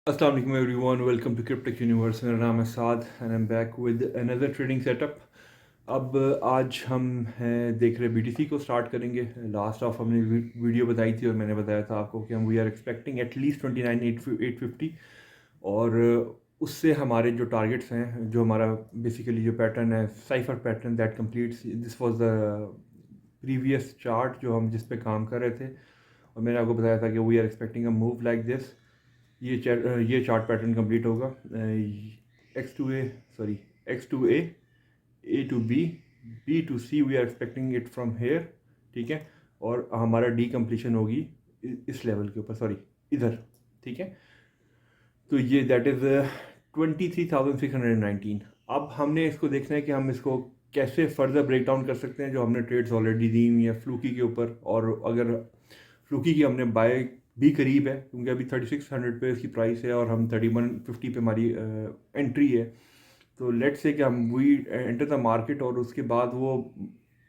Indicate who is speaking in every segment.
Speaker 1: अस्सलाम वालेकुम everyone, welcome to Cryptech universe. मेरा नाम है Saad and I am back with another trading setup. अब आज हम हैं देख रहे बीटीसी को स्टार्ट करेंगे। लास्ट ऑफ हमने वीडियो बताई थी और मैंने बताया था आपको कि हम वी आर एक्सपेक्टिंग एटलीस्ट 29,850 और उससे हमारे जो टारगेट्स हैं, जो हमारा बेसिकली जो पैटर्न है cipher pattern that completes this was the previous chart जो हम जिस पे काम कर रहे थे। और मैंने आपको बताया था कि we are expecting a move like this. ये चार्ट पैटर्न कंप्लीट होगा। X to A sorry X to A to B to C we are expecting it from here, ठीक है। और हमारा डी कंप्लीशन होगी इस लेवल के ऊपर, सॉरी इधर, ठीक है। तो ये दैट इज़ 23,619। अब हमने इसको देखना है कि हम इसको कैसे फर्दर ब्रेक डाउन कर सकते हैं जो हमने ट्रेड्स ऑलरेडी दी हुई है फ्लूकी के ऊपर। और अगर फ्लूकी की हमने बाय भी करीब है क्योंकि अभी 3600 पे इसकी प्राइस है और हम 3150 पे हमारी एंट्री है। तो लेट्स से कि हम वी एंटर द मार्केट और उसके बाद वो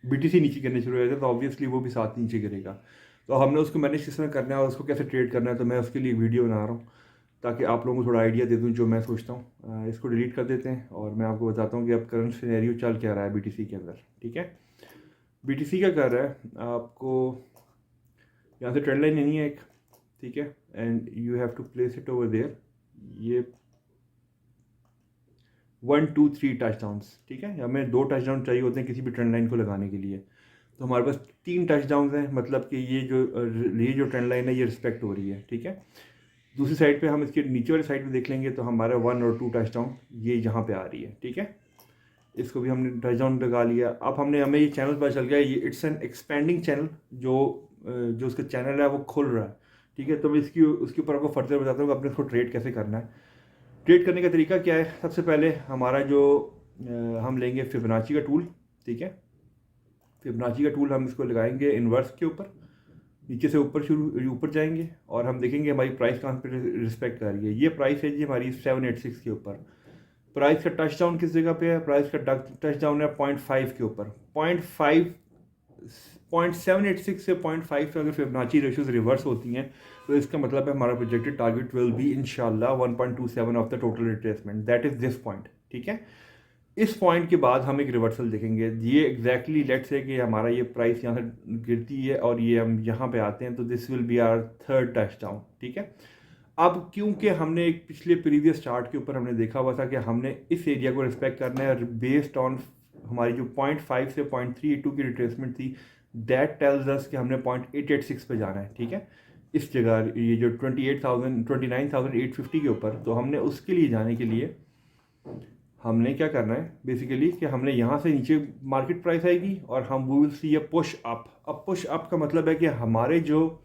Speaker 1: बीटीसी नीचे गिरने शुरू हो जाता है तो ऑब्वियसली वो भी साथ नीचे गिरेगा। तो हमने उसको मैनेज किस तरह करना है और उसको कैसे ट्रेड करना है, तो मैं उसके लिए वीडियो बना रहा हूँ ताकि आप लोगों को थोड़ा आइडिया दे दूँ जो मैं सोचता हूँ। इसको डिलीट कर देते हैं और मैं आपको बताता हूँ कि अब करंट सिनेरियो चल क्या रहा है बीटीसी के अंदर, ठीक है। बीटीसी क्या कर रहा है, आपको यहाँ से ट्रेंड लाइन नहीं है एक, ठीक है, and you have to place it over there. ये 1 2 3 टचडाउन्स, ठीक है। हमें 2 टचडाउन चाहिए होते हैं किसी भी ट्रेंड लाइन को लगाने के लिए। तो हमारे पास 3 टचडाउन हैं, मतलब कि ये जो ट्रेंड लाइन है ये रिस्पेक्ट हो रही है, ठीक है। दूसरी साइड पे हम इसके नीचे वाली साइड पे देख लेंगे तो हमारा 1 और 2 टचडाउन ये यहाँ पे आ रही है, ठीक है। इसको भी हमने टचडाउन लगा लिया। अब हमें ये चैनल पता चल गया, ये इट्स एन एक्सपेंडिंग चैनल, जो उसका चैनल है वो खुल रहा है, ठीक है। तो मैं उसके ऊपर आपको फर्दर बताता हूँ कि अपने इसको ट्रेड कैसे करना है। ट्रेड करने का तरीका क्या है, सबसे पहले हमारा जो हम लेंगे फिबोनाची का टूल, ठीक है। फिबोनाची का टूल हम इसको लगाएंगे इन्वर्स के ऊपर, नीचे से ऊपर जाएंगे और हम देखेंगे हमारी प्राइस कहाँ पे रिस्पेक्ट कर रही है। ये प्राइस है जी हमारी 786 के ऊपर। प्राइस का टच डाउन किस जगह पे है, प्राइस का टच डाउन है 0.5 के ऊपर। 0.786 से 0.5 पे अगर फिबोनाची रेशियोज रिवर्स होती हैं तो इसका मतलब है हमारा प्रोजेक्टेड टारगेट विल बी इंशाल्लाह 1.27 of the total retracement, that is this point, ठीक है। इस पॉइंट के बाद हम एक रिवर्सल देखेंगे। ये एग्जैक्टली लेट्स से कि हमारा ये प्राइस यहाँ से गिरती है और ये हम यहाँ पे आते हैं तो this will be our third touch down, ठीक है। अब क्योंकि हमने एक पिछले प्रीवियस चार्ट के ऊपर हमने देखा हुआ था कि हमने इस एरिया को रिस्पेक्ट करना है बेस्ड ऑन हमारी जो 0.5 से 0.382 की रिट्रेसमेंट थी, दैट टेल्स अस कि हमने 0.886 पे जाना है, ठीक है। इस जगह ये जो 29,850 के ऊपर, तो हमने उसके लिए जाने के लिए हमने क्या करना है बेसिकली कि हमने यहाँ से नीचे मार्केट प्राइस आएगी और हम we will see a push up. अब पुश अप का मतलब है कि हमारे जो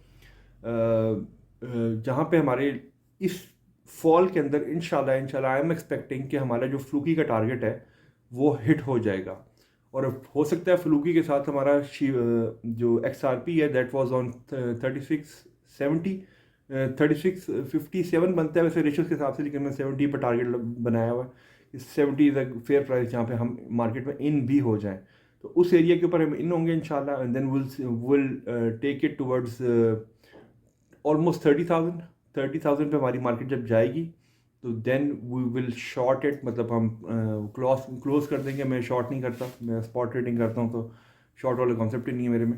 Speaker 1: जहाँ पे हमारे इस फॉल के अंदर इंशाल्लाह आई एम एक्सपेक्टिंग कि हमारा जो फ्लूकी का टारगेट है वो हिट हो जाएगा। और हो सकता है फ्लूकी के साथ हमारा जो XRP है दैट वाज ऑन 3670 3657 बनता है वैसे रेशियोज के हिसाब से, लेकिन मैं 70 पर टारगेट बनाया हुआ है। 70 इज़ अ फेयर प्राइस जहाँ पे हम मार्केट में इन भी हो जाएं, तो उस एरिया के ऊपर हम इन होंगे इंशाल्लाह and then will take it towards almost 30,000 पे हमारी मार्केट जब जाएगी तो then we will short it, मतलब हम क्लोज कर देंगे। मैं शॉर्ट नहीं करता, मैं स्पॉट ट्रेडिंग करता हूँ, तो शॉर्ट वाला कॉन्सेप्ट ही नहीं है मेरे में।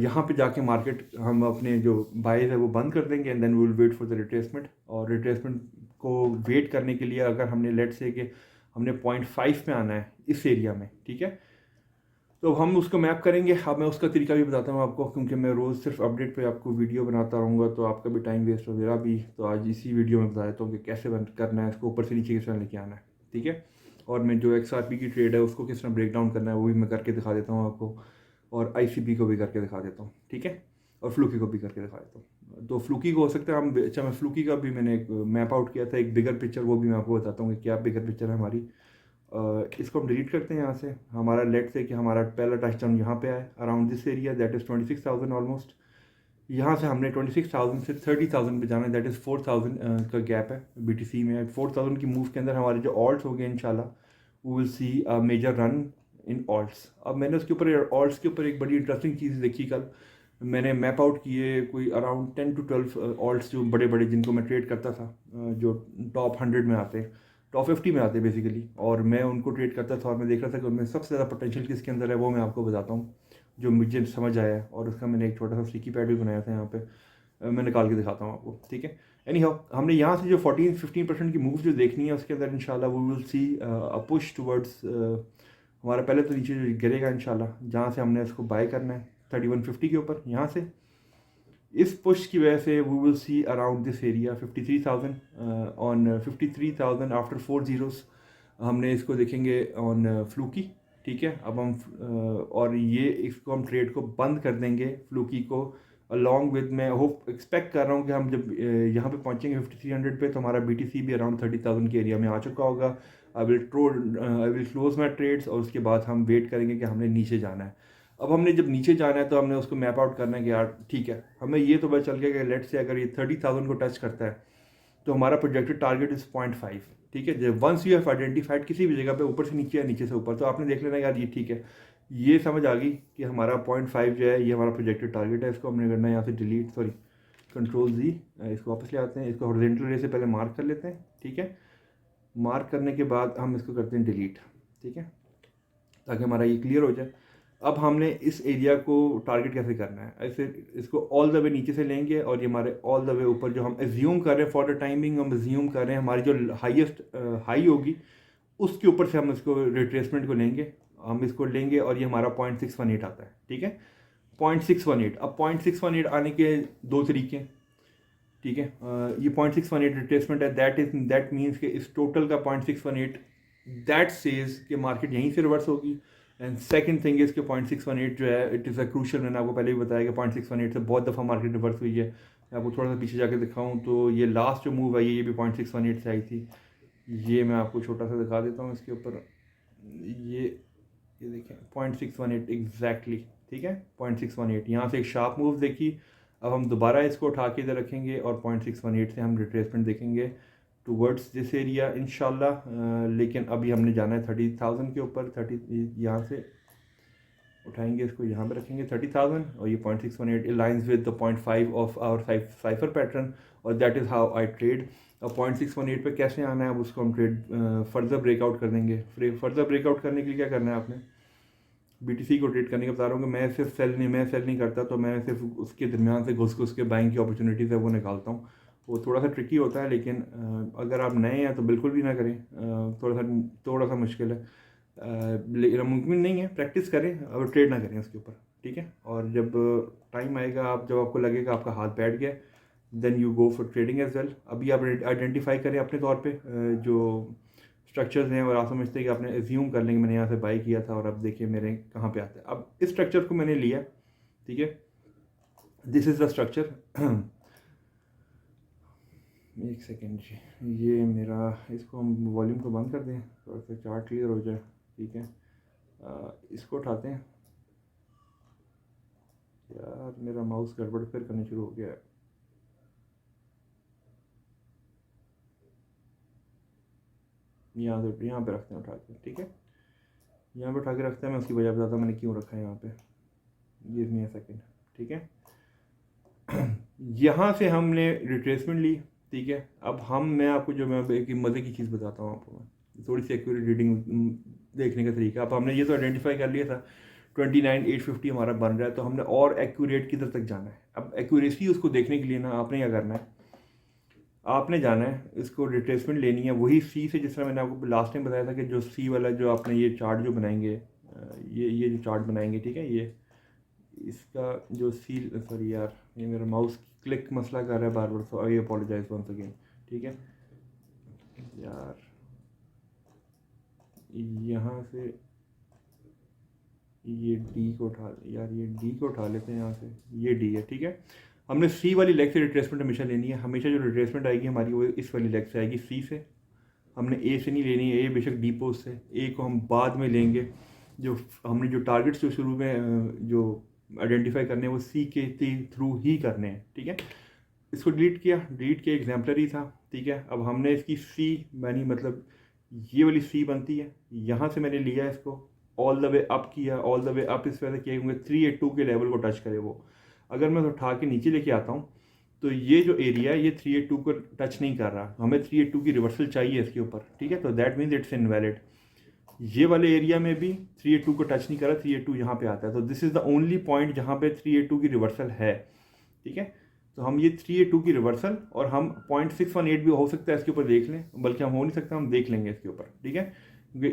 Speaker 1: यहाँ पे जाके मार्केट हम अपने जो बाइज है वो बंद कर देंगे and then we will wait for the retracement. और रिट्रेसमेंट को वेट करने के लिए अगर हमने लेट से कि हमने 0.5 पे आना है इस एरिया में, ठीक है, तो हम उसको मैप करेंगे। अब मैं उसका तरीका भी बताता हूँ आपको, क्योंकि मैं रोज़ सिर्फ अपडेट पे आपको वीडियो बनाता रहूँगा तो आपका भी टाइम वेस्ट हो, मेरा भी। तो आज इसी वीडियो में बता देता हूँ कि कैसे बंद करना है इसको, ऊपर से नीचे किस तरह लेके आना है, ठीक है। और मैं जो XRP की ट्रेड है उसको किस तरह ब्रेक डाउन करना है वो भी मैं करके दिखा देता हूँ आपको, और ICP को भी करके दिखा देता हूँ, ठीक है, और फ्लूकी को भी करके दिखा देता हूँ। तो फ्लूकी को हो सकता है हम, अच्छा मैं फ्लूकी का भी मैंने एक मैप आउट किया था, एक बिगर पिक्चर, वो भी मैं आपको बताता हूँ कि क्या बिगर पिक्चर है हमारी। इसको हम डिलीट करते हैं यहाँ से। हमारा लेट से कि हमारा पहला टच डाउन यहाँ पे आए around this area, that is 26,000 almost. यहाँ से हमने 26,000 से 30,000 पे जाना है, दैट इज़ 4,000 का गैप है BTC में। 4,000 की मूव के अंदर हमारे जो ऑल्ट्स हो गए इंशाल्लाह we will see major run in alts. अब मैंने उसके ऊपर ऑल्ट्स के ऊपर एक बड़ी इंटरेस्टिंग चीज़ देखी कल, मैंने मैप आउट किए कोई अराउंड 10 to 12 ऑल्ट्स जो बड़े बड़े जिनको मैं ट्रेड करता था, जो टॉप 100 में आते, टॉप 50 में आते बेसिकली, और मैं उनको ट्रेड करता था और मैं देख रहा था कि उनमें सबसे ज़्यादा पोटेंशियल किसके अंदर है, वो मैं आपको बताता हूँ जो मुझे समझ आया है। और उसका मैंने एक छोटा सा स्टिकी पैड भी बनाया था यहाँ पे, मैं निकाल के दिखाता हूँ आपको, ठीक है। एनी हाउ, हमने यहाँ से जो 14-15% की मूव जो देखनी है उसके अंदर इंशाल्लाह we will see a push towards, हमारा पहले तो नीचे जो गिरेगा इंशाल्लाह, जहाँ से हमने इसको बाय करना है 3150 के ऊपर, यहाँ से इस पुश की वजह से we will see around this area 53,000 on 53,000 after 4 zeros। हमने इसको देखेंगे ऑन फ्लूकी, ठीक है। अब हम और ये इसको हम ट्रेड को बंद कर देंगे फ्लूकी को, अलॉन्ग विद, मैं होप एक्सपेक्ट कर रहा हूँ कि हम जब यहाँ पे पहुँचेंगे 5300 पे तो हमारा BTC भी अराउंड 30,000 के एरिया में आ चुका होगा। I will close my trades और उसके बाद हम वेट करेंगे कि हमने नीचे जाना है। अब हमने जब नीचे जाना है तो हमने उसको मैप आउट करना है कि यार ठीक है, हमें ये तो पता चल गया कि लेट से अगर ये 30,000 को टच करता है तो हमारा प्रोजेक्टेड टारगेट इज 0.5, ठीक है। जब वंस यू हैव आइडेंटिफाइड किसी भी जगह पे ऊपर से नीचे या नीचे से ऊपर, तो आपने देख लेना यार ये ठीक है, ये समझ आ गई कि हमारा 0.5 जो है ये हमारा प्रोजेक्टेड टारगेट है। इसको हमने करना है यहाँ से डिलीट, सॉरी कंट्रोल Z, इसको वापस ले आते हैं, इसको हॉरिजॉन्टल रे से पहले मार्क कर लेते हैं, ठीक है। मार्क करने के बाद हम इसको करते हैं डिलीट, ठीक है, ताकि हमारा ये क्लियर हो जाए। अब हमने इस एरिया को टारगेट कैसे करना है, ऐसे इसको ऑल द वे नीचे से लेंगे और ये हमारे ऑल द वे ऊपर जो हम एज्यूम कर रहे हैं फॉर द टाइमिंग, हम एज्यूम कर रहे हैं हमारी जो हाईएस्ट हाई होगी उसके ऊपर से हम इसको रिट्रेसमेंट को लेंगे, हम इसको लेंगे और ये हमारा 0.618 आता है, ठीक है। 0.618, अब 0.618 आने के दो तरीके, ठीक है। ये 0.618 रिट्रेसमेंट है, दैट मीन्स कि इस टोटल का 0.618 दैट सेज कि मार्केट यहीं से रिवर्स होगी। एंड सेकंड थिंग इज कि 0.618 जो है इट इज़ अ क्रूशल, मैंने आपको पहले भी बताया कि 0.618 से बहुत दफ़ा मार्केट रिवर्स हुई है। मैं आपको थोड़ा सा पीछे जाके दिखाऊं तो ये लास्ट जो मूव आई है ये भी 0.618 से आई थी। ये मैं आपको छोटा सा दिखा देता हूँ इसके ऊपर, ये देखें 0.618 एग्जैक्टली, ठीक है। 0.618 यहाँ से एक शार्प मूव देखी। अब हम दोबारा इसको उठा के इधर रखेंगे और 0.618 से हम रिट्रेसमेंट देखेंगे टूवर्ड्स दिस एरिया इंशाल्लाह। लेकिन अभी हमने जाना है 30,000 के ऊपर, 30 यहाँ से उठाएंगे, इसको यहाँ पे रखेंगे 30,000 और ये 0.618 aligns with the 0.5 of our cipher pattern और that is how I trade. अब 0.618 पे कैसे आना है, अब उसको हम ट्रेड फर्दर ब्रेकआउट कर देंगे। फर्दर ब्रेकआउट करने के लिए क्या करना है आपने, BTC को ट्रेड करने का बता रहा हूँ कि मैं सिर्फ सेल नहीं करता, तो मैं सिर्फ उसके दरमियान से घुस के बाइंग की अपॉर्चुनिटीज़ है वो निकालता हूँ। वो थोड़ा सा ट्रिकी होता है, लेकिन अगर आप नए हैं तो बिल्कुल भी ना करें, थोड़ा सा मुश्किल है, लेकिन मुमकिन नहीं है, प्रैक्टिस करें और ट्रेड ना करें उसके ऊपर, ठीक है। और जब टाइम आएगा, आप जब आपको लगेगा आपका हाथ बैठ गया, then you go for trading as well. अभी आप आइडेंटिफाई करें अपने तौर पे जो स्ट्रक्चर्स हैं और आप समझते हैं कि आपने एज्यूम कर लेंगे मैंने यहाँ से बाई किया था और अब देखिए मेरे कहाँ पे आता है। अब इस स्ट्रक्चर को मैंने लिया, ठीक है, दिस इज़ द स्ट्रक्चर। एक सेकेंड जी, ये मेरा, इसको हम वॉल्यूम को बंद कर दें थोड़ा सा चार्ट क्लियर हो जाए, ठीक है। इसको उठाते हैं, यार मेरा माउस गड़बड़ फिर करने शुरू हो गया है। यहाँ पे रखते हैं उठा के, ठीक है, यहाँ पे उठा के रखते हैं। मैं उसकी वजह बताता हूँ मैंने क्यों रखा है यहाँ पे, गिव मी अ सेकेंड, ठीक है। यहाँ से हमने रिट्रेसमेंट ली, ठीक है। अब मैं आपको जो मैं एक मज़े की चीज़ बताता हूँ आपको, थोड़ी सी एक्यूरेट रीडिंग देखने का तरीका। अब हमने ये तो आइडेंटिफाई कर लिया था 29,850 हमारा बन रहा है, तो हमने और एक्यूरेट किधर तक जाना है। अब एक्यूरेसी उसको देखने के लिए ना आपने क्या करना है, आपने जाना है इसको रिट्रेसमेंट लेनी है वही सी से, जिस तरह मैंने आपको लास्ट टाइम बताया था कि जो सी वाला जो आपने ये चार्ट जो बनाएंगे, ये जो चार्ट बनाएंगे, ठीक है, ये इसका जो सी, सॉरी यार ये मेरा माउस क्लिक मसला कर रहा है बार बार, सो आई अपोलोजाइज वंस अगेन, ठीक है। यार यहाँ से ये डी को उठा, यार ये डी को उठा लेते हैं यहाँ से, ये डी है, ठीक है। हमने सी वाली लेग से रिट्रेसमेंट हमेशा लेनी है, हमेशा जो रिट्रेसमेंट आएगी हमारी वो इस वाली लेग से आएगी, सी से। हमने ए से नहीं लेनी है, ए बेशक डी पोस्ट से, ए को हम बाद में लेंगे। जो हमने जो टारगेट्स जो शुरू में जो आइडेंटिफाई करने हैं वो सी के थ्रू ही करने हैं, ठीक है। इसको डिलीट किया एग्जाम्पलरी था, ठीक है। अब हमने इसकी सी मैंने मतलब ये वाली सी बनती है, यहाँ से मैंने लिया इसको ऑल द वे अप किया, ऑल द वे अप इस वजह से किया क्योंकि 382 के लेवल को टच करे वो। अगर मैं उठा के नीचे लेके आता हूँ तो ये जो एरिया है ये 382 को टच नहीं कर रहा, हमें 382 की रिवर्सल चाहिए इसके ऊपर, ठीक है। तो दैट मीन्स इट्स इनवैलिड। ये वाले एरिया में भी 382 को टच नहीं कर रहा, 382 यहाँ पे आता है, तो this is the only point जहाँ पे 382 की रिवर्सल है, ठीक है। तो हम ये 382 की रिवर्सल और हम 0.618 भी हो सकता है इसके ऊपर देख लें, बल्कि हम हो नहीं सकता, हम देख लेंगे इसके ऊपर, ठीक है। क्योंकि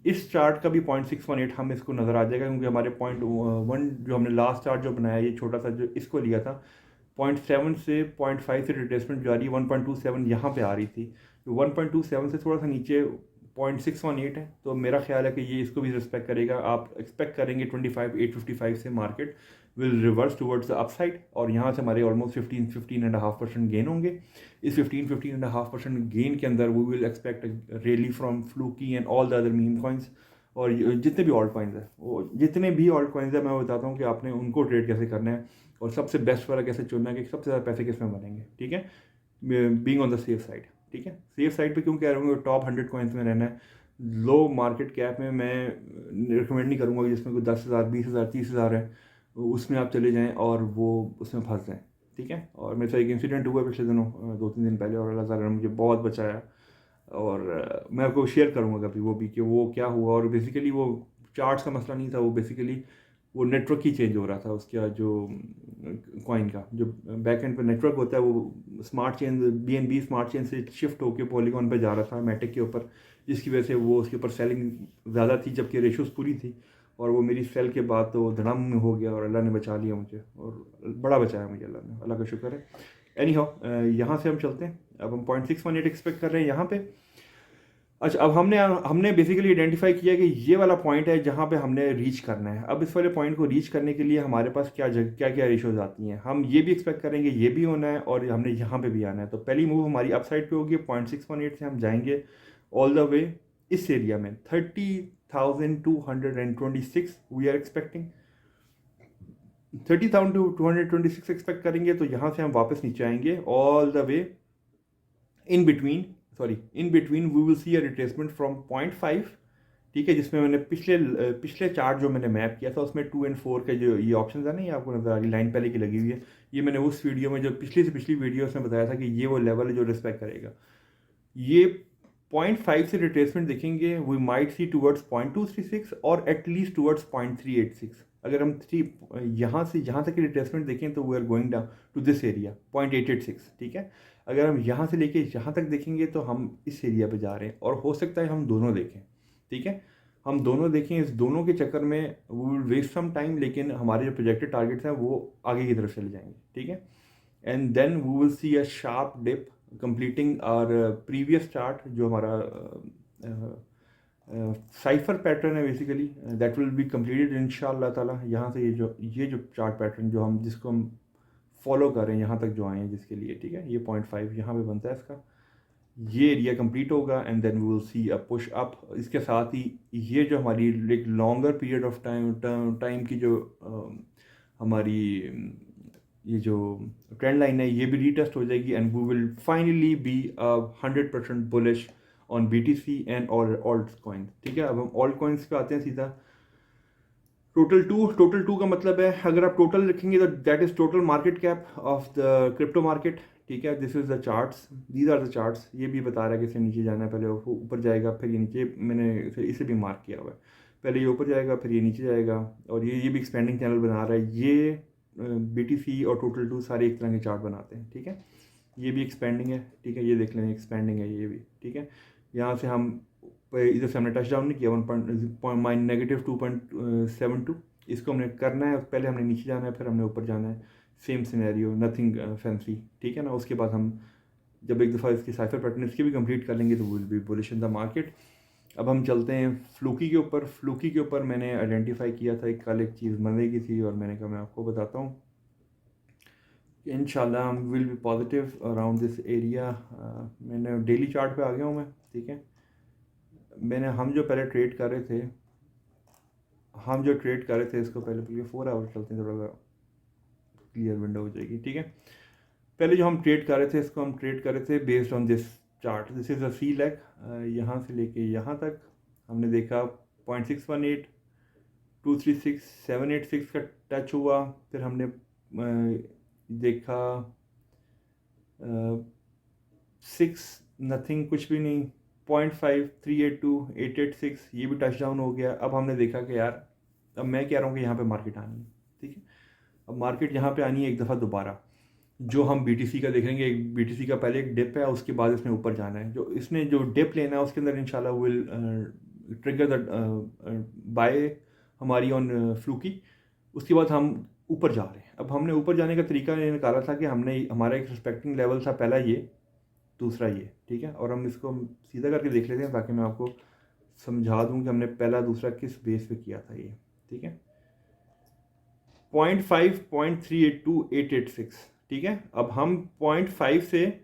Speaker 1: इस चार्ट का भी 0.618 हम इसको नज़र आ जाएगा, क्योंकि हमारे 0.1 जो हमने लास्ट चार्ट जो बनाया ये छोटा सा जो इसको लिया था 0.7 से 0.5 से रिट्रेसमेंट जो आ रही है 1.27 यहाँ पे आ रही थी, तो 1.27 से थोड़ा सा नीचे 0.618 है, तो मेरा ख्याल है कि ये इसको भी रिस्पेक्ट करेगा। आप एक्सपेक्ट करेंगे 25,855 से market will reverse towards the upside, और यहाँ से हमारे ऑलमोस्ट 15.5% गेन होंगे। इस 15.5% गेन के अंदर we will expect rally from Floki and all the other meme coins, और जितने भी ऑल्ट कॉइन्स हैं, वो जितने भी ऑल्ट कॉइन्स हैं मैं बताता हूँ कि आपने उनको ट्रेड कैसे करना है और सबसे बेस्ट वाला कैसे चुनना है कि सबसे ज़्यादा पैसे किस में बनेंगे, ठीक है, being on the safe side, ठीक है। सेफ साइड पे क्यों कह रहा हूँ, टॉप 100 कॉइन्स में रहना है। लो मार्केट कैप में मैं रिकमेंड नहीं करूँगा जिसमें कोई 10,000 20,000 30,000 है उसमें आप चले जाएँ और वो उसमें फंस जाएँ, ठीक है। और मेरे साथ एक इंसिडेंट हुआ पिछले दिनों 2-3 दिन पहले, और अल्लाह ताला ने मुझे बहुत बचाया, और मैं आपको शेयर करूँगा कभी वो भी कि वो क्या हुआ। और बेसिकली वो चार्ट्स का मसला नहीं था, वो बेसिकली वो नेटवर्क ही चेंज हो रहा था उसका, जो कॉइन का जो बैक एंड पे नेटवर्क होता है वो smart chain BNB smart chain से शिफ्ट होकर पॉलीगॉन पे जा रहा था मैटिक के ऊपर, जिसकी वजह से वो उसके ऊपर सेलिंग ज़्यादा थी जबकि रेशोज़ पूरी थी, और वो मेरी सेल के बाद तो धड़ाम में हो गया और अल्लाह ने बचा लिया मुझे, और बड़ा बचाया मुझे अल्लाह ने, अल्लाह का शुक्र है। एनी हाउ यहाँ से हम चलते हैं, अब हम 0.618 एक्सपेक्ट कर रहे हैं यहाँ पे। अच्छा, अब हमने बेसिकली आइडेंटिफाई किया कि ये वाला पॉइंट है जहाँ पे हमने रीच करना है। अब इस वाले पॉइंट को रीच करने के लिए हमारे पास क्या क्या रेशोज आती हैं, हम ये भी एक्सपेक्ट करेंगे ये भी होना है और हमने यहाँ पे भी आना है। तो पहली मूव हमारी अपसाइड पे होगी, 0.618 से हम जाएंगे ऑल द वे इस एरिया में 30,226 वी आर एक्सपेक्टिंग, 30,226 एक्सपेक्ट करेंगे। तो यहाँ से हम वापस नीचे आएंगे all the way in between we will see a retracement from 0.5, ठीक है, जिसमें मैंने पिछले चार्ट जो मैंने मैप किया था उसमें 2 और 4 के जो ये ऑप्शन है ना, ये आपको नजर आ रही लाइन पहले की लगी हुई है, ये मैंने उस वीडियो में जो पिछली से पिछली वीडियो उसमें बताया था कि ये वो लेवल है जो रिस्पेक्ट करेगा। ये 0.5 से रिट्रेसमेंट देखेंगे, वी माइट सी टूवर्ड्स 0.236 और एटलीस्ट टूवर्ड्स 0.386। अगर हम यहाँ से यहाँ तक की रिट्रेसमेंट देखें तो we are going down to this area 0.886, ठीक है। अगर हम यहाँ से लेके यहाँ तक देखेंगे तो हम इस एरिया पे जा रहे हैं, और हो सकता है हम दोनों देखें, ठीक है, हम दोनों देखें। इस दोनों के चक्कर में we will waste some time, लेकिन हमारे जो प्रोजेक्टेड टारगेट्स हैं वो आगे की तरफ चले जाएंगे, ठीक है। And then we will see a sharp dip completing our previous chart जो हमारा साइफर पैटर्न है basically, that will be completed इंशाल्लाह ताला। यहाँ से ये जो चार्ट पैटर्न जो हम जिसको हम फॉलो कर रहे हैं यहाँ तक जो आए हैं जिसके लिए, ठीक है, ये 0.5 यहाँ पे बनता है इसका, ये एरिया कंप्लीट होगा and then we will see a push up. इसके साथ ही ये जो हमारी एक लॉन्गर पीरियड ऑफ टाइम की जो हमारी ये जो ट्रेंड लाइन है ये भी रीटेस्ट हो जाएगी, and we will finally be 100% bullish on BTC and altcoins, ठीक है। अब हम ऑल्ट कॉइन्स पे आते हैं सीधा। टोटल टू का मतलब है अगर आप टोटल रखेंगे तो that is total market cap of the crypto market, ठीक है। This is the charts, these are the charts. ये भी बता रहा है कि इसे नीचे जाना है, पहले ऊपर जाएगा फिर ये नीचे, मैंने फिर इसे भी मार्क किया हुआ है, पहले ये ऊपर जाएगा फिर ये नीचे जाएगा, और ये भी एक्सपेंडिंग चैनल बना रहा है। ये BTC और टोटल टू सारे एक तरह के चार्ट बनाते हैं, ठीक है। ये भी एक्सपेंडिंग है, ठीक है, ये देख लें एक्सपेंडिंग है ये भी, ठीक है। यहाँ से हम इधर से हमने टच डाउन नहीं किया, -2.72, इसको हमने करना है, पहले हमने नीचे जाना है फिर हमने ऊपर जाना है, सेम सिनेरियो, नथिंग फैंसी, ठीक है ना। उसके बाद हम जब एक दफ़ा इसकी साइफर पैटर्न इसकी भी कंप्लीट कर लेंगे तो will be bullish in the market. अब हम चलते हैं फ्लूकी के ऊपर। फ्लूकी के ऊपर मैंने आइडेंटिफाई किया था कल एक चीज़ मज़े की थी, और मैंने कहा मैं आपको बताता हूँ इंशाल्लाह हम will be positive around this area. मैंने डेली चार्ट पे आ गया हूँ मैं, ठीक है। हम जो पहले ट्रेड कर रहे थे इसको पहले 4 आवर चलते हैं, थोड़ा क्लियर विंडो हो जाएगी, ठीक है। पहले जो हम ट्रेड कर रहे थे इसको हम ट्रेड कर रहे थे based on this chart, this is a C leg, यहाँ से लेके यहाँ तक हमने देखा 0.618, 236, 786 का टच हुआ, फिर हमने देखा 6 नथिंग, कुछ भी नहीं, 0.5, 382, 886, ये भी टच डाउन हो गया। अब हमने देखा कि यार, अब मैं कह रहा हूँ कि यहाँ पे मार्केट आनी है, ठीक है। अब मार्केट यहाँ पे आनी है एक दफ़ा दोबारा, जो हम BTC का देखेंगे। BTC का पहले एक डिप है, उसके बाद इसने ऊपर जाना है। जो इसने जो डिप लेना है उसके अंदर इंशाल्लाह विल ट्रिगर द बाय हमारी ऑन फ्लूकी। उसके बाद हम ऊपर जा रहे हैं। अब हमने ऊपर जाने का तरीका निकाला था कि हमने हमारा एक रिस्पेक्टिंग लेवल था, पहला ये, दूसरा ये, ठीक है। और हम इसको सीधा करके देख लेते हैं ताकि मैं आपको समझा दूं कि हमने पहला दूसरा किस बेस पे किया था ये, ठीक है। 0.5, 0.382, 886, ठीक है। अब हम 0.5 से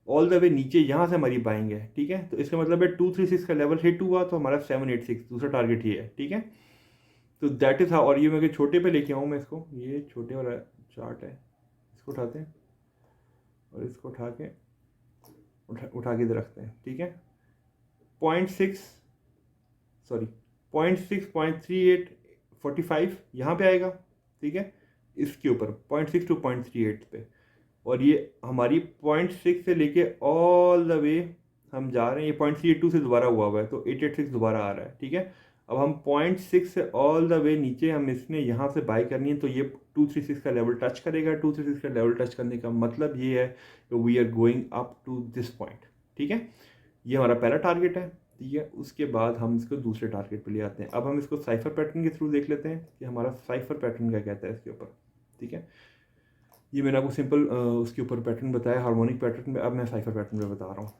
Speaker 1: ऑल द वे नीचे यहाँ से हमारी बाइंग है, ठीक है। तो इसका मतलब है 236 का लेवल हिट हुआ तो हमारा 786 दूसरा टारगेट ये है, ठीक है। तो दैट इज़ हाउ। और ये मैं छोटे पे लेके आऊँ मैं इसको, ये छोटे वाला चार्ट है, इसको उठाते हैं और इसको उठा के इधर रखते हैं, ठीक है। 0.6 सॉरी 0.6, 0.3845 यहाँ पे आएगा, ठीक है। इसके ऊपर 0.6 to 0.38 पे, और ये हमारी 0.6 से लेके ऑल द वे हम जा रहे हैं। ये 0.382 से दोबारा हुआ है, तो 886 दोबारा आ रहा है, ठीक है। अब हम 0.6 से ऑल द वे नीचे हम इसने यहाँ से बाई करनी है, तो ये 236 का लेवल टच करेगा। 236 का लेवल टच करने का मतलब ये है कि we are going up to this point, ठीक है। ये हमारा पहला टारगेट है, ठीक है। उसके बाद हम इसको दूसरे टारगेट पे ले आते हैं। अब हम इसको साइफर पैटर्न के थ्रू देख लेते हैं कि हमारा साइफर पैटर्न क्या कहता है इसके ऊपर, ठीक है। ये मैंने आपको सिंपल उसके ऊपर पैटर्न बताया, हार्मोनिक पैटर्न में। अब मैं साइफर पैटर्न में बता रहा हूँ।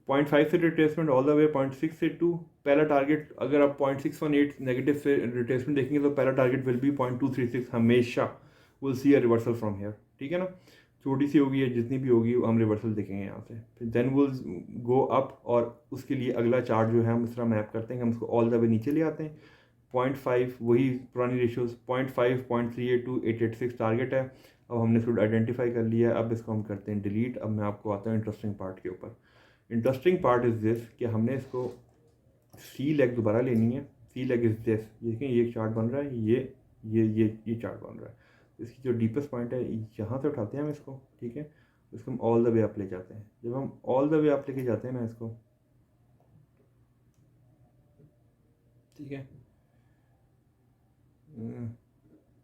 Speaker 1: 0.5 से रिट्रेसमेंट ऑल द वे 0.6 से 2, पहला टारगेट। अगर आप 0.618 नेगेटिव से रिट्रेसमेंट देखेंगे तो पहला टारगेट विल बी 0.236, हमेशा will see a reversal from here, ठीक है ना। छोटी सी होगी या जितनी भी होगी हम रिवर्सल देखेंगे यहाँ से, फिर देन विल गो अप। और उसके लिए अगला चार्ट जो है हम इस तरह मैप करते हैं, हम इसको ऑल द वे नीचे ले आते हैं। 0.5 वही पुरानी रेशियोज, 0.5, 0.382, 886 टारगेट है। अब हमने इसको आइडेंटिफाई कर लिया है। अब इसको हम करते हैं डिलीट। अब मैं आपको आता हूँ इंटरेस्टिंग पार्ट के ऊपर। इंटरेस्टिंग पार्ट इज़ दिस कि हमने इसको सी लेग दोबारा लेनी है। सी लेग इज़ दिस, देखें ये चार्ट बन रहा है, ये चार्ट बन रहा है। इसकी जो डीपेस्ट पॉइंट है यहाँ से उठाते हैं हम इसको, ठीक है। इसको हम ऑल द वे अप ले जाते हैं। जब हम ऑल द वे अप लेके जाते हैं ना इसको, ठीक है,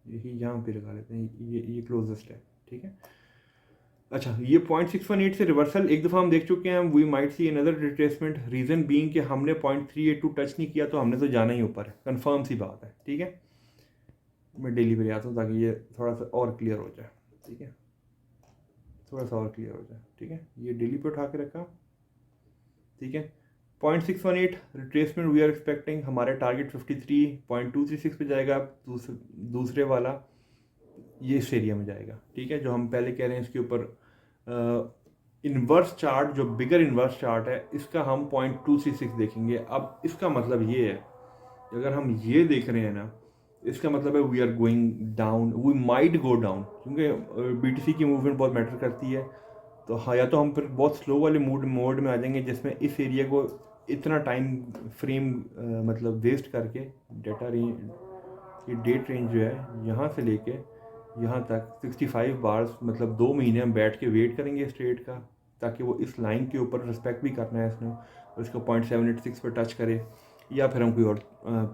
Speaker 1: यही यहाँ पे लगा लेते हैं, ये क्लोजेस्ट है, ठीक है। अच्छा, ये 0.618 से रिवर्सल एक दफ़ा हम देख चुके हैं। We might see another retracement, reason being कि हमने 0.382 टच नहीं किया, तो हमने तो जाना ही ऊपर है, कंफर्म सी बात है, ठीक है। मैं डेली पे आता हूँ ताकि ये थोड़ा सा और क्लियर हो जाए, ठीक है, थोड़ा सा और क्लियर हो जाए, ठीक है। ये डेली पे उठा के रखा, ठीक है। 0.618 रिट्रेसमेंट वी आर एक्सपेक्टिंग। हमारे टारगेट 53.236 पे जाएगा। दूसरे वाला ये इस एरिया में जाएगा, ठीक है। जो हम पहले कह रहे हैं इसके ऊपर इन्वर्स चार्ट, जो बिगर इन्वर्स चार्ट है, इसका हम 0.236 देखेंगे। अब इसका मतलब ये है, अगर हम ये देख रहे हैं ना, इसका मतलब है we are going down, we might go down, क्योंकि BTC की मूवमेंट बहुत मैटर करती है। तो हाँ, या तो हम फिर बहुत स्लो वाले मोड में आ जाएंगे, जिसमें इस एरिया को इतना टाइम फ्रेम मतलब वेस्ट करके डेटा रेंज, ये डेट रेंज जो है यहाँ से लेके यहाँ तक 65 बार्स, मतलब 2 महीने हम बैठ के वेट करेंगे इस ट्रेड का, ताकि वो इस लाइन के ऊपर रिस्पेक्ट भी करना है इसने, और इसको 0.786 पर टच करे। या फिर हम कोई और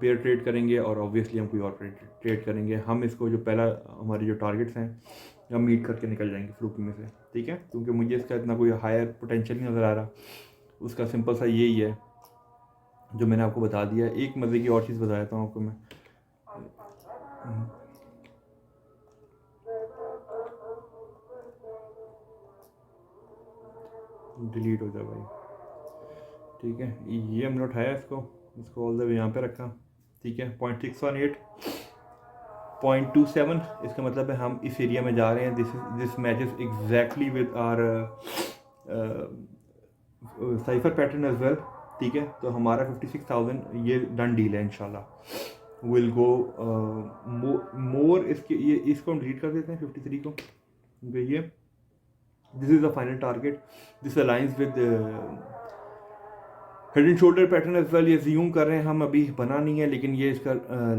Speaker 1: पेयर ट्रेड करेंगे, और ऑब्वियसली हम कोई और ट्रेड करेंगे। हम इसको जो पहला हमारे जो टारगेट्स हैं हम मीट करके निकल जाएंगे फ्लूकी में से, ठीक है। क्योंकि मुझे इसका इतना कोई हायर पोटेंशियल नहीं नज़र आ रहा। उसका सिंपल सा यही है जो मैंने आपको बता दिया। एक मज़े की और चीज़ बता देता हूँ आपको मैं, डिलीट हो जाए भाई, ठीक है। ये हमने उठाया इसको ऑल द वे यहाँ पे रखा, ठीक है। 0.618, 0.27, इसका मतलब है हम इस एरिया में जा रहे हैं। This matches exactly with our cypher pattern as well, ठीक है। तो हमारा 56,000 ये डन डील है इंशाल्लाह। Will go more. इसको हम डिलीट कर देते हैं 53 को, ये this is the final target. This aligns with head and shoulder pattern as well. ये ज्यूम कर रहे हैं हम, अभी बना नहीं है, लेकिन ये इसका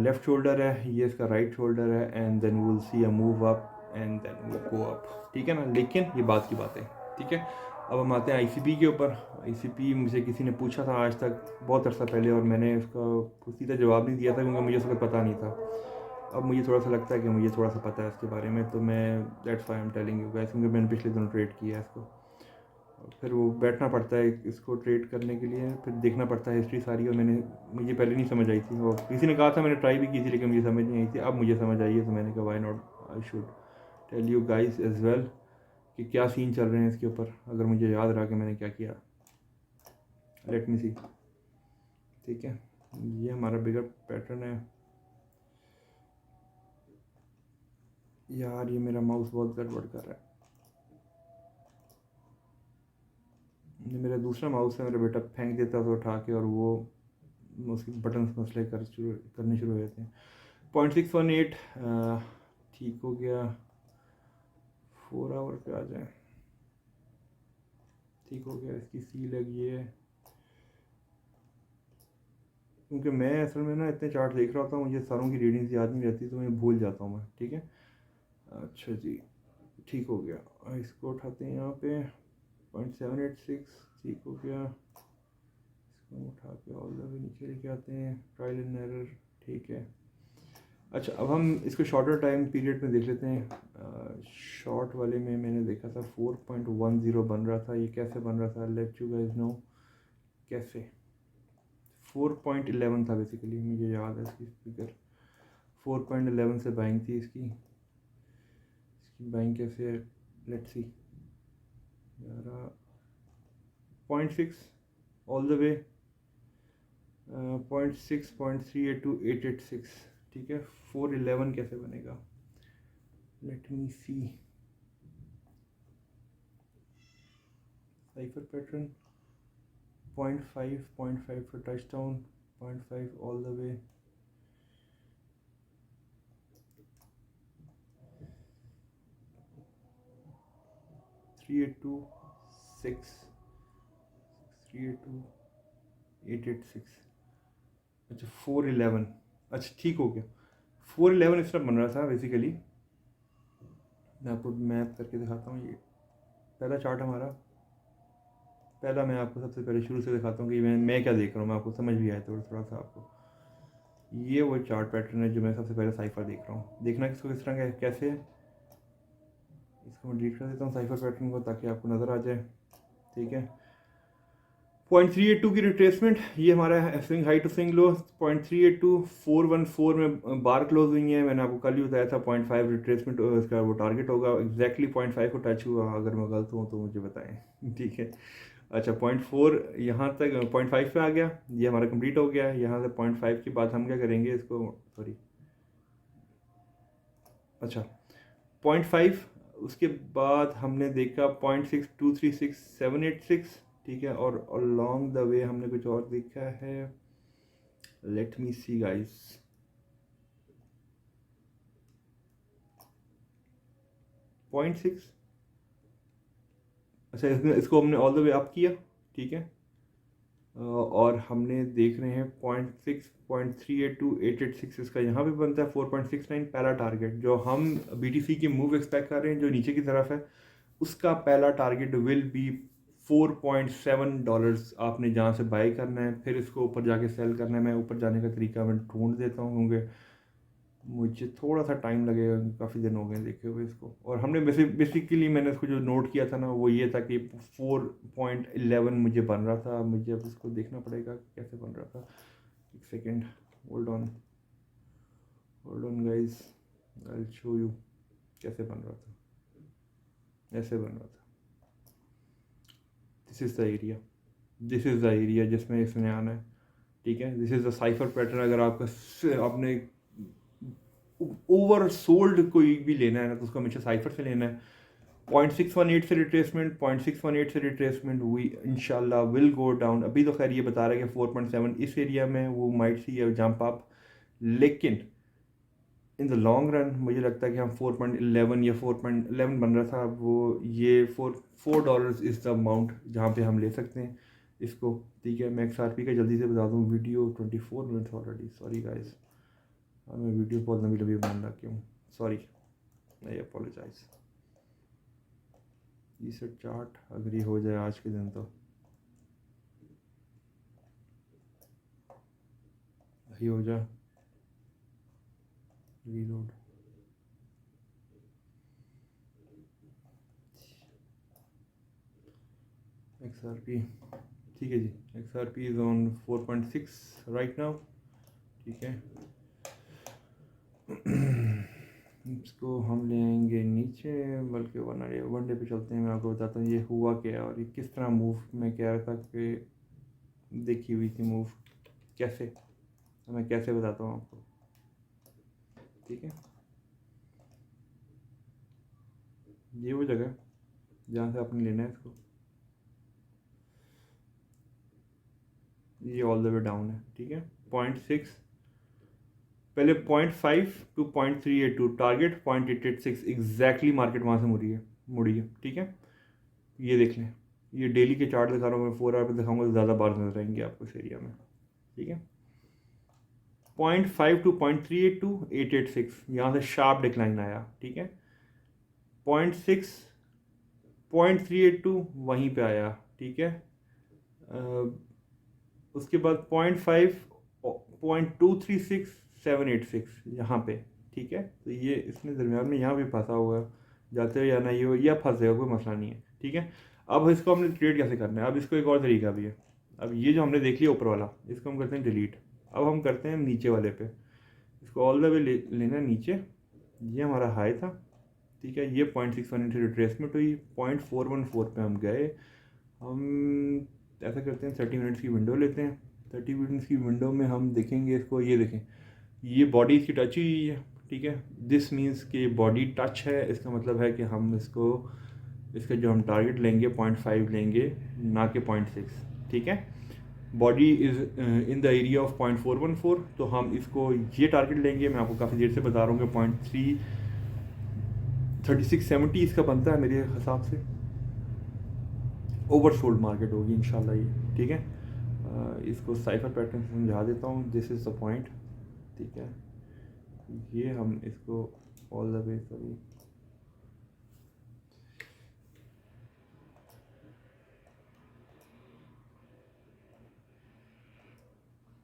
Speaker 1: लेफ्ट शोल्डर है, ये इसका राइट शोल्डर है, and then will see a move up and then वो गो अप, ठीक है ना। लेकिन ये बात की बात है, ठीक है। अब हम आते हैं आईसीपी के ऊपर। आईसीपी मुझे किसी ने पूछा था आज तक बहुत अर्सा पहले, और मैंने उसका सीधा जवाब नहीं दिया था क्योंकि मुझे उसका पता नहीं था। अब मुझे थोड़ा सा लगता है कि मुझे थोड़ा सा पता है इसके बारे में, तो मैं that's why I am telling you guys, क्योंकि मैंने पिछले दिनों ट्रेड किया है इसको। और फिर वो बैठना पड़ता है इसको ट्रेड करने के लिए, फिर देखना पड़ता है हिस्ट्री सारी, और मुझे पहले नहीं समझ आई थी, और किसी ने कहा था, मैंने ट्राई भी की थी लेकिन मुझे समझ नहीं आई थी। अब मुझे समझ आई है, तो मैंने कहा why not I should tell you guys as well कि क्या सीन चल रहे हैं इसके ऊपर, अगर मुझे याद रहा कि मैंने क्या किया। लेट मी सी, ठीक है। ये हमारा बिगर पैटर्न है यार, ये मेरा माउस बहुत गड़बड़ कर रहा है। ये मेरा दूसरा माउस है, मेरा बेटा फेंक देता था उठा के, और वो उसके बटन मसले करने शुरू हो जाते हैं। 0.618 ठीक हो गया। 4 आवर पे आ जाए, ठीक हो गया। इसकी सी लगी है, क्योंकि मैं असल में ना इतने चार्ट देख रहा होता हूँ, मुझे सारों की रीडिंग्स याद नहीं रहती, तो मैं भूल जाता हूँ मैं, ठीक है। अच्छा जी, ठीक हो गया। इसको उठाते हैं यहाँ पे 0.786, ठीक हो गया। इसको उठा के ऑल द वे नीचे लेके आते हैं, ट्रायल एंड एरर, ठीक है। अच्छा, अब हम इसको शॉर्टर टाइम पीरियड में देख लेते हैं। शॉर्ट वाले में मैंने देखा था 4.10 बन रहा था। ये कैसे बन रहा था, लेट यू गाइस नो कैसे। 4.11 था बेसिकली, मुझे याद है इसकी फिगर। 4.11 से बाइंग थी इसकी बाइंग कैसे है, let's see. 0.6 all the way, 0.6, 0.382, 886, ठीक है। 411 कैसे बनेगा, let me see. Cipher pattern 0.5 for touchdown, 0.5 all the way. Three eight two six, 382 886। अच्छा 411, अच्छा ठीक हो गया। 411 इस तरह बन रहा था बेसिकली। मैं आपको मैप करके दिखाता हूँ। ये पहला चार्ट हमारा, पहला मैं आपको सबसे पहले शुरू से दिखाता हूँ कि मैं क्या देख रहा हूँ, मैं आपको समझ भी आया थोड़ा सा आपको। ये वो चार्ट पैटर्न है जो मैं सबसे पहले साइफर देख रहा हूँ। देखना किसको किस तरह का कैसे है। इसको मैं डिलीट कर देता हूँ साइफर पैटर्न को, ताकि आपको नज़र आ जाए, ठीक है। 0.382 की रिट्रेसमेंट, ये हमारा है swing high to swing low. 0.382 414 में बार क्लोज हुई है। मैंने आपको कल ही बताया था 0.5 रिट्रेसमेंट इसका वो टारगेट होगा। एग्जैक्टली 0.5 को टच हुआ, अगर मैं गलत हूँ तो मुझे बताएं, ठीक है। अच्छा 0.4 यहाँ तक 0.5 पे आ गया, ये हमारा कंप्लीट हो गया। यहाँ से 0.5 के बाद हम क्या करेंगे इसको, सॉरी, अच्छा 0.5, उसके बाद हमने देखा 0.6236786, ठीक है। और अलॉन्ग द वे हमने कुछ और देखा है, लेट मी सी गाइस। 0.6, अच्छा इसको हमने ऑल द वे अप किया, ठीक है। और हमने देख रहे हैं 0.6, 0.382, 886 इसका यहाँ पे बनता है 4.69 पहला टारगेट। जो हम BTC की मूव एक्सपेक्ट कर रहे हैं जो नीचे की तरफ है, उसका पहला टारगेट विल बी $4.7। आपने जहाँ से बाई करना है, फिर इसको ऊपर जाके सेल करना है। मैं ऊपर जाने का तरीका मैं ढूंढ देता हूँ, क्योंकि मुझे थोड़ा सा टाइम लगेगा, काफ़ी दिन हो गए देखे हुए इसको। और हमने बेसिकली मैंने इसको जो नोट किया था ना, वो ये था कि 4.11 मुझे बन रहा था। मुझे अब इसको देखना पड़ेगा कैसे बन रहा था। एक second, hold on guys, I will show you कैसे बन रहा था। ऐसे बन रहा था, दिस इज़ द एरिया, जिसमें इसने आना है, ठीक है। This is the cipher pattern. अगर आपने ओवर सोल्ड कोई भी लेना है ना, तो उसको हमेशा साइफर से लेना है। 0.618 से रिट्रेसमेंट, 0.618 से रिट्रेसमेंट वी इंशाल्लाह विल गो डाउन। अभी तो खैर ये बता रहा है कि 4.7 इस एरिया में वो माइट सी जंप अप, लेकिन इन द लॉन्ग रन मुझे लगता है कि हम 4.11 या 4.11 बन रहा था वो, ये $4 इज़ द अमाउंट जहाँ पे हम ले सकते हैं इसको, ठीक है। मैं XRP का जल्दी से बता दूँ, video 24 minutes already, sorry guys. मैं वीडियो बहुत लंबी बनाने लग गया हूँ, सॉरी। आई अपोलोजाइज। ये सब चार्ट अगर ये हो जाए आज के दिन तो ये हो जाए रीलोड। XRP ठीक है जी, XRP is on 4.6 right now. ठीक है, इसको हम ले आएंगे नीचे, बल्कि वन डे पे चलते हैं। मैं आपको बताता हूँ ये हुआ क्या और ये किस तरह मूव मैं कह रहा था कि देखी हुई थी मूव कैसे, तो मैं कैसे बताता हूँ आपको। ठीक है, ये वो जगह जहाँ से आपने लेना है इसको, ये ऑल द वे डाउन है। ठीक है, 0.6 पहले 0.5 टू 0.382 टारगेट 0.886 एग्जैक्टली मार्केट वहाँ से मुड़ी है। ठीक है, ये देख लें, ये डेली के चार्ट दिखा रहा हूँ मैं, 4 आवर पे दिखाऊंगा तो ज़्यादा बार नजर आएंगे आपको इस एरिया में। ठीक है, 0.5 टू 0.382 886 यहाँ से शार्प डिक्लाइन आया। ठीक है, 0.6 0.382 वहीं पे आया। ठीक है, उसके बाद 0.5 0.236 786 यहाँ पे। ठीक है, तो ये इसने दरमियान में यहाँ भी फंसा हुआ है, जाते हुए या नहीं हो या फंस जाएगा, कोई मसला नहीं है। ठीक है, अब इसको हमने ट्रेड कैसे करना है, अब इसको एक और तरीका भी है। अब ये जो हमने देख लिया ऊपर वाला, इसको हम करते हैं डिलीट। अब हम करते हैं नीचे वाले पे, इसको ऑल द वे लेना है नीचे। ये हमारा हाई था। ठीक है, ये 0.61 से रिट्रेसमेंट हुई, 0.414 पे हम गए। हम ऐसा करते हैं 30 मिनट्स की विंडो लेते हैं। 30 मिनट्स की विंडो में हम देखेंगे इसको, ये देखें ये बॉडी इसकी टच हुई है। ठीक है, दिस मीन्स कि बॉडी टच है, इसका मतलब है कि हम इसका जो हम टारगेट लेंगे 0.5 लेंगे, ना कि 0.6। ठीक है, body is in the area of 0.414, तो हम इसको ये टारगेट लेंगे। मैं आपको काफ़ी देर से बता रहा हूँ कि 0.33670 इसका बनता है मेरे हिसाब से। ओवरसोल्ड मार्केट होगी इंशाल्लाह ये। ठीक है, इसको साइफर पैटर्न समझा देता हूँ, दिस इज़ द पॉइंट। ठीक है, ये हम इसको ऑल द वे सॉरी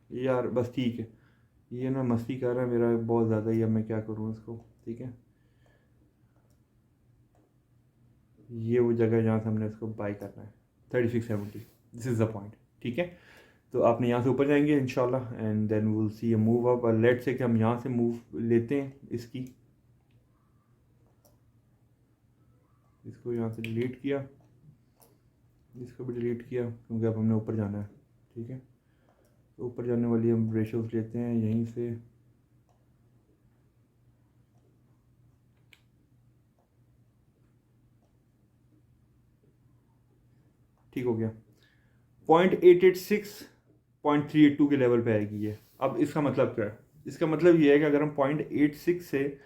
Speaker 1: यार बस ठीक है, ये ना मस्ती कर रहा है मेरा बहुत ज़्यादा ही, अब मैं क्या करूँ इसको। ठीक है, ये वो जगह है जहाँ से हमने इसको बाई करना है 3670, दिस इज़ द पॉइंट। ठीक है, तो आपने यहाँ से ऊपर जाएंगे इंशाल्लाह and then will see a move up. Let's say कि हम यहाँ से मूव लेते हैं इसकी, इसको यहाँ से डिलीट किया, इसको भी डिलीट किया क्योंकि अब हमने ऊपर जाना है। ठीक है, तो ऊपर जाने वाली हम रेशियोज लेते हैं यहीं से। ठीक हो गया, 0.886 0.382 के लेवल पे आएगी ये। अब इसका मतलब क्या है, इसका मतलब ये है कि अगर हम 0.86 से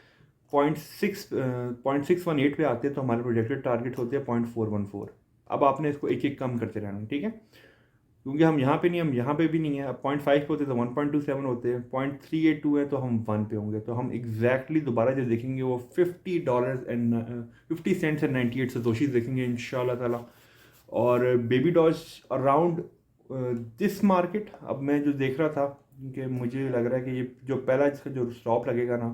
Speaker 1: 0.618 पे आते हैं तो हमारे प्रोजेक्टेड टारगेट होते हैं 0.414। अब आपने इसको एक एक कम करते रहना। ठीक है, क्योंकि हम यहाँ पे नहीं, हम यहाँ पे भी नहीं है। अब 0.5 पे होते तो 1.27 होते हैं, 0.382 है तो हम 1 पे होंगे। तो हम एग्जैक्टली दोबारा जो देखेंगे वो $50 एंड 50 सेंट्स एंड 98 सतोशीज़ देखेंगे इंशाल्लाह ताला। और baby doge around this market, अब मैं जो देख रहा था कि मुझे लग रहा है कि ये जो पहला इसका जो स्टॉप लगेगा ना,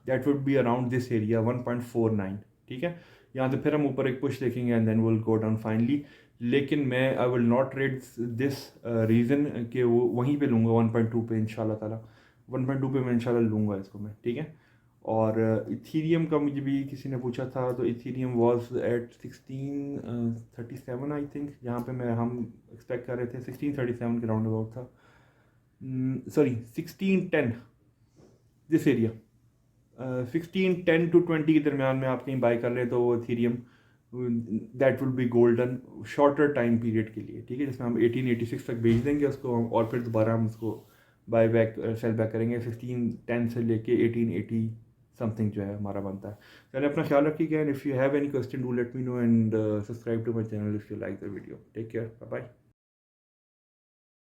Speaker 1: that would be around this area 1.49। ठीक है, यहाँ से फिर हम ऊपर एक पुश देखेंगे and then will go down finally. लेकिन मैं I will not trade this reason कि वो वहीं पे लूँगा 1.2 पे इंशाल्लाह ताला। 1.2 पे मैं इंशाल्लाह लूँगा इसको मैं। ठीक है, और इथीरियम का मुझे भी किसी ने पूछा था, तो Ethereum was at 1637 I think, जहाँ पे हम एक्सपेक्ट कर रहे थे 1637 के राउंड अबाउट था। सॉरी 1610 दिस एरिया, 1610 टू 20 के दरमियान में आप कहीं बाय कर रहे हैं तो वो Ethereum that will B golden shorter time period के लिए। ठीक है, जिसमें हम 1886 तक बेच देंगे उसको और फिर दोबारा हम उसको बाय बैक सेल बैक करेंगे 1610 से लेके 1880 समथिंग जो है हमारा बनता है। चलिए अपना ख्याल रखिएगा and if you have any question do let me know and subscribe to my channel if you like the video. Take care, bye bye.